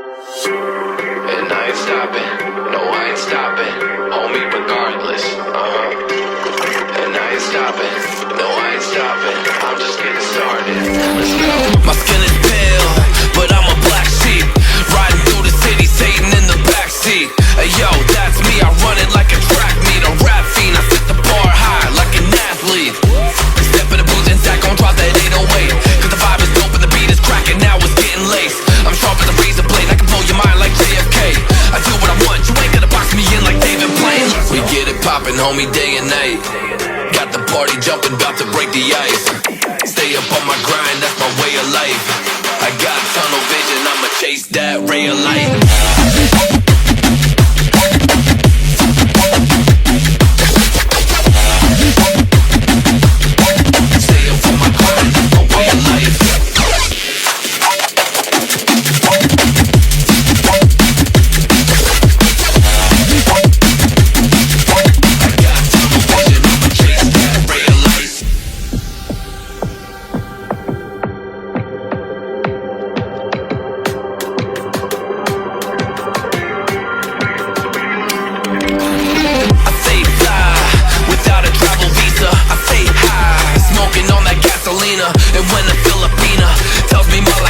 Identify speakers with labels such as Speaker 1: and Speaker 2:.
Speaker 1: And I ain't stopping, no I ain't stopping, homie regardless, And I ain't stopping, no I ain't stopping, I'm just getting started, let's go. My skin is pale, but I'm a black sheep, riding through the city, Satan in the backseat. Hey yo, that's me, I run it like a track meet, a rap fiend, I set the bar high like an athlete. Step in the booth and Zach gon' drop that 808, cause the vibe is dope and the beat is cracking, now it's getting laced. I'm sharp as a razor blade, I can blow your mind like JFK. I do what I want, you ain't gonna box me in like David Blaine. We get it poppin', homie, day and night. Got the party jumping, about to break the ice. Stay up on my grind, that's my way of life. I got tunnel vision, I'ma chase that ray of light. And when a Filipina tells me my